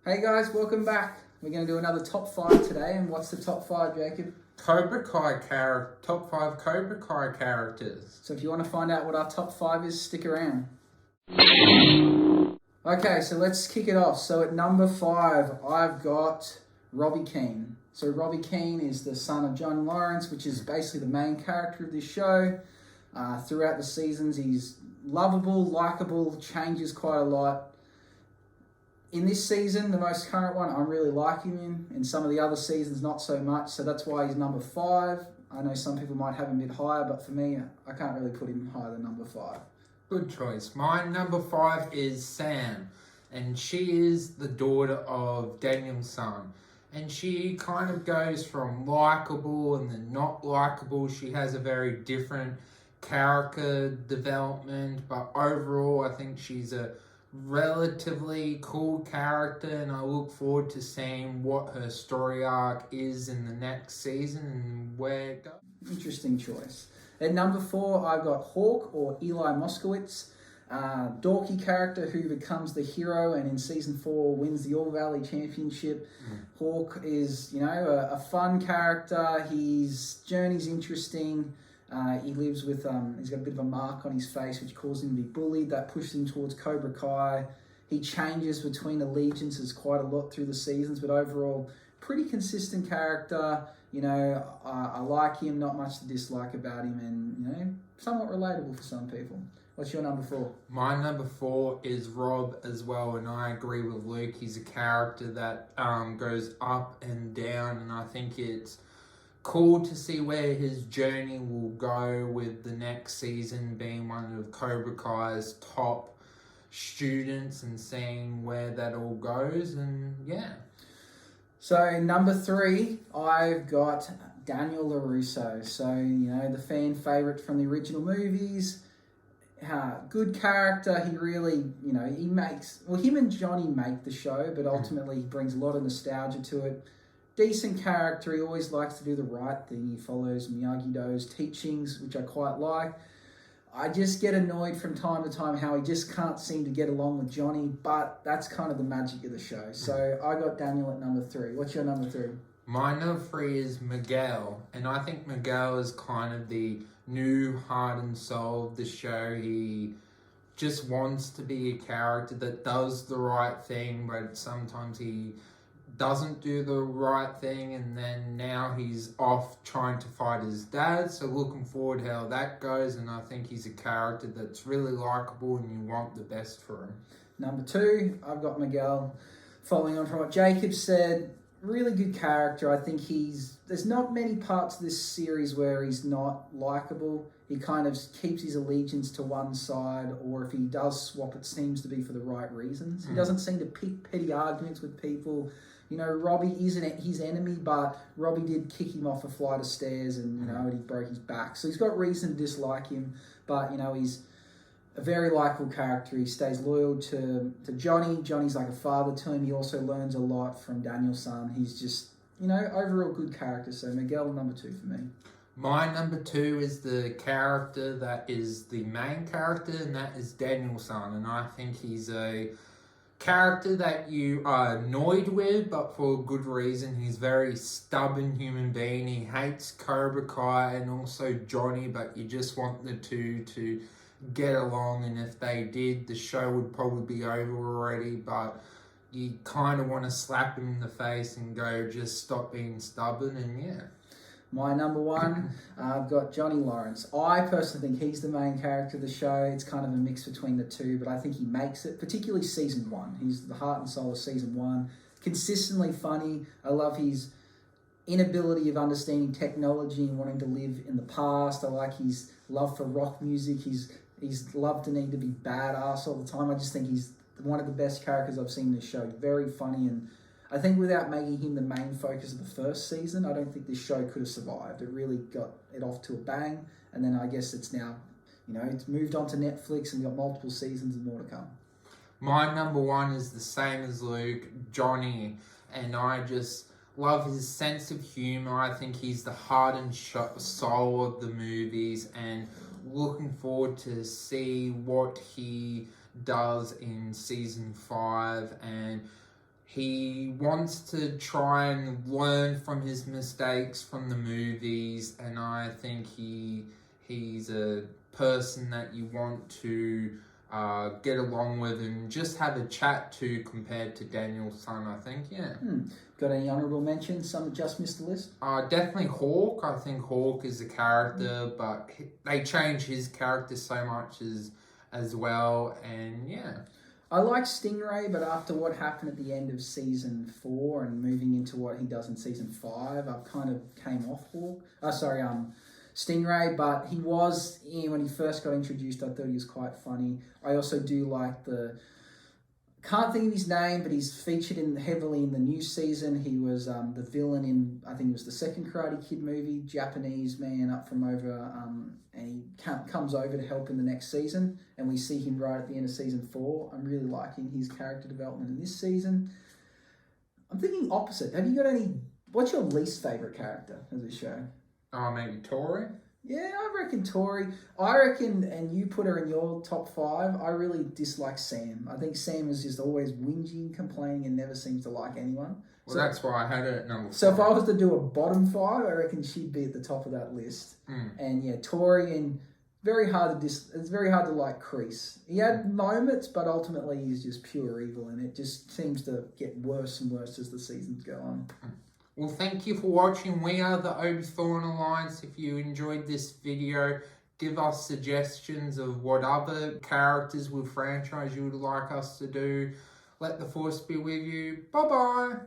Hey guys, welcome back. We're going to do another top 5 today, and what's the top 5, Jacob? Top 5 Cobra Kai characters. So if you want to find out what our top 5 is, stick around. Okay, so let's kick it off. So at number 5, I've got Robbie Keane. So Robbie Keane is the son of John Lawrence, which is basically the main character of this show. Throughout the seasons, he's lovable, likable, changes quite a lot. In this season, the most current one, I'm really liking him. In some of the other seasons, not so much. So that's why he's number 5. I know some people might have him a bit higher, but for me, I can't really put him higher than number 5. Good choice. My number 5 is Sam, and she is the daughter of Daniel's son. And she kind of goes from likable and then not likable. She has a very different character development, but overall, I think she's a relatively cool character, and I look forward to seeing what her story arc is in the next season and where it goes. Interesting choice. At number 4, I've got Hawk, or Eli Moskowitz, dorky character who becomes the hero and in season 4 wins the All Valley Championship. Hawk is, a fun character. His journey's interesting. He lives with, he's got a bit of a mark on his face which causes him to be bullied. That pushes him towards Cobra Kai. He changes between allegiances quite a lot through the seasons, but overall, pretty consistent character. I like him, not much to dislike about him, and, somewhat relatable for some people. What's your number 4? My number 4 is Rob as well, and I agree with Luke. He's a character that goes up and down, and I think it's cool to see where his journey will go, with the next season being one of Cobra Kai's top students and seeing where that all goes, and yeah. So number 3, I've got Daniel LaRusso. So, the fan favourite from the original movies. Good character. He really, he makes, him and Johnny make the show, but ultimately he brings a lot of nostalgia to it. Decent character. He always likes to do the right thing. He follows Miyagi-Do's teachings, which I quite like. I just get annoyed from time to time how he just can't seem to get along with Johnny, but that's kind of the magic of the show. So I got Daniel at number 3. What's your number 3? My number 3 is Miguel, and I think Miguel is kind of the new heart and soul of the show. He just wants to be a character that does the right thing, but sometimes he doesn't do the right thing, and then now he's off trying to fight his dad. So looking forward how that goes, and I think he's a character that's really likable and you want the best for him. Number 2, I've got Miguel. Following on from what Jacob said, really good character. I think there's not many parts of this series where he's not likable. He kind of keeps his allegiance to one side, or if he does swap, it seems to be for the right reasons. He doesn't seem to pick petty arguments with people. Robbie isn't his enemy, but Robbie did kick him off a flight of stairs and, he broke his back. So he's got reason to dislike him, but, he's a very likable character. He stays loyal to Johnny. Johnny's like a father to him. He also learns a lot from Daniel's son. He's just, overall good character. So Miguel, number 2 for me. My number 2 is the character that is the main character, and that is Daniel's son. And I think he's a character that you are annoyed with, but for a good reason. He's a very stubborn human being. He hates Cobra Kai and also Johnny, but you just want the two to get along, and if they did, the show would probably be over already, but you kind of want to slap him in the face and go, just stop being stubborn, and yeah. My number 1, I've got Johnny Lawrence. I personally think he's the main character of the show. It's kind of a mix between the two, but I think he makes it, particularly season 1. He's the heart and soul of season 1. Consistently funny. I love his inability of understanding technology and wanting to live in the past. I like his love for rock music. His love to need to be badass all the time. I just think he's one of the best characters I've seen in this show. Very funny, and I think without making him the main focus of the first season, I don't think this show could have survived. It really got it off to a bang, and then I guess it's now, it's moved on to Netflix and got multiple seasons and more to come. My number 1 is the same as Luke, Johnny, and I just love his sense of humor. I think he's the heart and soul of the movies, and looking forward to see what he does in season 5, and he wants to try and learn from his mistakes from the movies, and I think he's a person that you want to get along with and just have a chat to compared to Daniel's son, I think, yeah. Got any honourable mentions? Some that just missed the list? Definitely Hawk. I think Hawk is a character, but they change his character so much as well, and yeah. I like Stingray, but after what happened at the end of season 4 and moving into what he does in season 5, I've kind of came off Stingray, but he was when he first got introduced. I thought he was quite funny. I also do like can't think of his name, but he's featured heavily in the new season. He was the villain in, I think it was the second Karate Kid movie, Japanese man up from over, and he comes over to help in the next season, and we see him right at the end of season 4. I'm really liking his character development in this season. I'm thinking opposite. Have you got what's your least favourite character of the show? Oh, maybe Tori? Yeah, I reckon Tori. I reckon, and you put her in your top 5, I really dislike Sam. I think Sam is just always whinging, complaining, and never seems to like anyone. Well, that's why I had her at number 5. So if I was to do a bottom 5, I reckon she'd be at the top of that list. And yeah, Tori, and it's very hard to like Kreese. He had moments, but ultimately he's just pure evil, and it just seems to get worse and worse as the seasons go on. Well, thank you for watching. We are the Obi-Thorn Alliance. If you enjoyed this video, give us suggestions of what other characters with franchise you would like us to do. Let the Force be with you. Bye-bye.